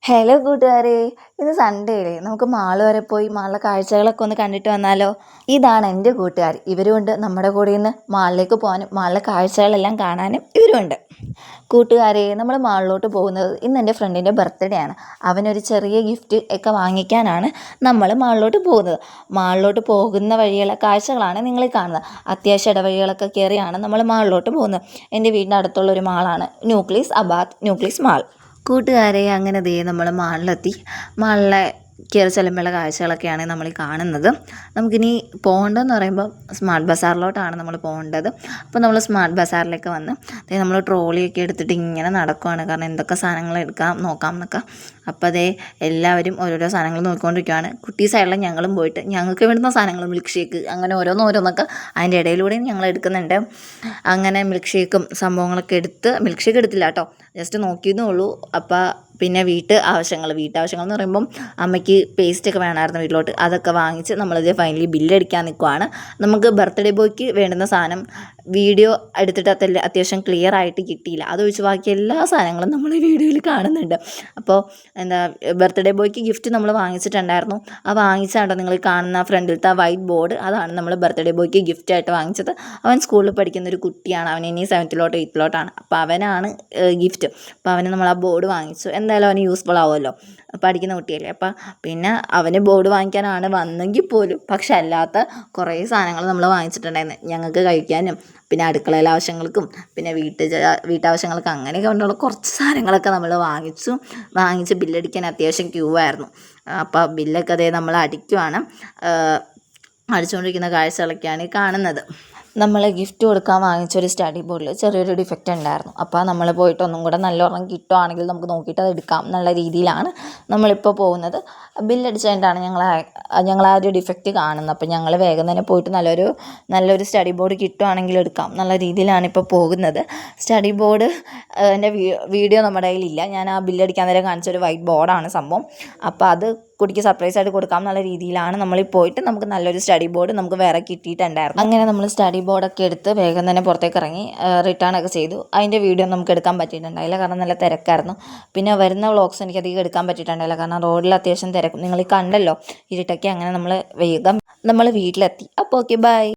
Hello കൂട്ടുകാരെ, ഇന്ന് Sunday അല്ലേ, നമുക്ക് മാൾ വരെ പോയി മാളിലെ കാഴ്ചകളൊക്കെ ഒന്ന് കണ്ടിട്ട് വന്നാലോ? ഇതാണ് എൻ്റെ കൂട്ടുകാർ. ഇവരുമുണ്ട് നമ്മുടെ കൂടെ ഇന്ന് മാളിലേക്ക് പോകാനും മാളിലെ കാഴ്ചകളെല്ലാം കാണാനും ഇവരുമുണ്ട്. കൂട്ടുകാരെ, നമ്മൾ മാളിലോട്ട് പോകുന്നത് ഇന്ന് എൻ്റെ ഫ്രണ്ടിൻ്റെ ബർത്ത്ഡേ ആണ്. അവനൊരു ചെറിയ ഗിഫ്റ്റ് ഒക്കെ വാങ്ങിക്കാനാണ് നമ്മൾ മാളിലോട്ട് പോകുന്നത്. മാളിലോട്ട് പോകുന്ന വഴിയുള്ള കാഴ്ചകളാണ് നിങ്ങൾ കാണുന്നത്. അത്യാവശ്യം ഇടവഴികളൊക്കെ കയറിയാണ് നമ്മൾ മാളിലോട്ട് പോകുന്നത്. എൻ്റെ വീടിൻ്റെ അടുത്തുള്ളൊരു മാളാണ് ന്യൂക്ലിയസ് അബാത്ത് ന്യൂക്ലിയസ് മാൾ. കൂട്ടുകാരെ, അങ്ങനെ ദേ നമ്മൾ മാളിലെത്തി. മാളിലെ കയറി ചെല്ലുമ്പോഴുള്ള കാഴ്ചകളൊക്കെയാണ് നമ്മൾ കാണുന്നത്. നമുക്കിനി പോകേണ്ടതെന്ന് പറയുമ്പോൾ സ്മാർട്ട് ബസാറിലോട്ടാണ് നമ്മൾ പോകേണ്ടത്. അപ്പോൾ നമ്മൾ സ്മാർട്ട് ബസാറിലേക്ക് വന്ന് നമ്മൾ ട്രോളിയൊക്കെ എടുത്തിട്ട് ഇങ്ങനെ നടക്കുവാണ്. കാരണം എന്തൊക്കെ സാധനങ്ങൾ നോക്കാം എന്നൊക്കെ. അപ്പോൾ അതേ എല്ലാവരും ഓരോരോ സാധനങ്ങൾ നോക്കിക്കൊണ്ടിരിക്കുകയാണ്. കുട്ടി സൈഡിൽ ഞങ്ങളും പോയിട്ട് ഞങ്ങൾക്ക് വേണ്ടുന്ന സാധനങ്ങൾ മിൽക്ക് ഷേക്ക് അങ്ങനെ ഓരോന്നൊക്കെ അതിൻ്റെ ഇടയിലൂടെയും ഞങ്ങൾ എടുക്കുന്നുണ്ട്. അങ്ങനെ മിൽക്ക് ഷേക്കും സംഭവങ്ങളൊക്കെ എടുത്ത് മിൽക്ക് ഷേക്ക് എടുത്തില്ല കേട്ടോ, ജസ്റ്റ് നോക്കിയെന്നേ ഉള്ളൂ. അപ്പോൾ പിന്നെ വീട്ടാവശ്യങ്ങൾ എന്ന് പറയുമ്പം അമ്മയ്ക്ക് പേസ്റ്റൊക്കെ വേണമായിരുന്നു വീട്ടിലോട്ട്. അതൊക്കെ വാങ്ങിച്ച് നമ്മളിത് ഫൈനലി ബില്ലടിക്കാൻ നിൽക്കുവാണ്. നമുക്ക് ബർത്ത്ഡേ ബോയ്ക്ക് വേണ്ടുന്ന സാധനം വീഡിയോ എടുത്തിട്ട് അത്യാവശ്യം ക്ലിയർ ആയിട്ട് കിട്ടിയില്ല. അതൊഴിച്ച് ബാക്കി എല്ലാ സാധനങ്ങളും നമ്മൾ ഈ വീഡിയോയിൽ കാണുന്നുണ്ട്. അപ്പോൾ ബർത്ത്ഡേ ബോയ്ക്ക് ഗിഫ്റ്റ് നമ്മൾ വാങ്ങിച്ചിട്ടുണ്ടായിരുന്നു. ആ വാങ്ങിച്ചാണ്ടോ നിങ്ങൾ കാണുന്ന ഫ്രണ്ടിലത്തെ ആ വൈറ്റ് ബോർഡ്, അതാണ് നമ്മൾ ബർത്ത്ഡേ ബോയ്ക്ക് ഗിഫ്റ്റായിട്ട് വാങ്ങിച്ചത്. അവൻ സ്കൂളിൽ പഠിക്കുന്ന ഒരു കുട്ടിയാണ്. അവൻ ഇനി 7th 8th അപ്പോൾ അവനാണ് ഗിഫ്റ്റ്. അപ്പോൾ അവന് നമ്മൾ ആ ബോർഡ് വാങ്ങിച്ചു. എന്തായാലും അവന് യൂസ്ഫുൾ ആവുമല്ലോ, പഠിക്കുന്ന കുട്ടിയല്ലേ. അപ്പം പിന്നെ അവന് ബോർഡ് വാങ്ങിക്കാനാണ് വന്നെങ്കിൽ പോലും പക്ഷെ അല്ലാത്ത കുറേ സാധനങ്ങൾ നമ്മൾ വാങ്ങിച്ചിട്ടുണ്ടായിരുന്നു. ഞങ്ങൾക്ക് കഴിക്കാനും പിന്നെ അടുക്കളയിലെ ആവശ്യങ്ങൾക്കും പിന്നെ വീട്ടാവശ്യങ്ങൾക്കും അങ്ങനെയൊക്കെ കൊണ്ടുള്ള കുറച്ച് സാധനങ്ങളൊക്കെ നമ്മൾ വാങ്ങിച്ച് ബില്ലടിക്കാൻ അത്യാവശ്യം ക്യൂ ആയിരുന്നു. അപ്പോൾ ബില്ലൊക്കെ അതേ നമ്മൾ അടിക്കുവാണ്. അടിച്ചുകൊണ്ടിരിക്കുന്ന കാഴ്ചകളൊക്കെയാണ് ഈ കാണുന്നത്. നമ്മൾ ഗിഫ്റ്റ് കൊടുക്കാൻ വാങ്ങിച്ചൊരു സ്റ്റഡി ബോർഡിൽ ചെറിയൊരു ഡിഫക്റ്റ് ഉണ്ടായിരുന്നു. അപ്പോൾ നമ്മൾ പോയിട്ട് ഒന്നും കൂടെ നല്ലോണം കിട്ടുവാണെങ്കിൽ നമുക്ക് നോക്കിയിട്ട് അത് എടുക്കാം എന്നുള്ള രീതിയിലാണ് നമ്മളിപ്പോൾ പോകുന്നത്. ബില്ലടിച്ച് കഴിഞ്ഞിട്ടാണ് ഞങ്ങൾ ആ ഒരു ഡിഫക്റ്റ് കാണുന്നത്. അപ്പോൾ ഞങ്ങൾ വേഗം തന്നെ പോയിട്ട് നല്ലൊരു സ്റ്റഡി ബോർഡ് കിട്ടുവാണെങ്കിൽ എടുക്കാം എന്നുള്ള രീതിയിലാണ് ഇപ്പോൾ പോകുന്നത്. സ്റ്റഡി ബോർഡ് എൻ്റെ വീഡിയോ നമ്മുടെ കയ്യിലില്ല. ഞാൻ ആ ബില്ലടിക്കാൻ നേരം കാണിച്ചൊരു വൈറ്റ് ബോർഡാണ് സംഭവം. അപ്പോൾ അത് കുട്ടിക്ക് സർപ്രൈസ് ആയിട്ട് കൊടുക്കാം എന്നുള്ള രീതിയിലാണ് നമ്മളിൽ പോയിട്ട് നമുക്ക് നല്ലൊരു സ്റ്റഡി ബോർഡ് നമുക്ക് വേറെ കിട്ടിയിട്ടുണ്ടായിരുന്നു. അങ്ങനെ നമ്മൾ സ്റ്റഡി ബോർഡൊക്കെ എടുത്ത് വേഗം തന്നെ പുറത്തേക്ക് ഇറങ്ങി റിട്ടേൺ ഒക്കെ ചെയ്തു. അതിൻ്റെ വീഡിയോ നമുക്ക് എടുക്കാൻ പറ്റിയിട്ടുണ്ടായില്ല, കാരണം നല്ല തിരക്കായിരുന്നു. പിന്നെ വരുന്ന വ്ളോഗ്സ് എനിക്ക് അധികം എടുക്കാൻ പറ്റിയിട്ടുണ്ടായില്ല, കാരണം റോഡിൽ അത്യാവശ്യം തിരക്കും. നിങ്ങൾ കണ്ടല്ലോ ഇരുട്ടൊക്കെ. അങ്ങനെ നമ്മൾ വേഗം വീട്ടിലെത്തി. അപ്പോൾ ഓക്കെ, ബൈ.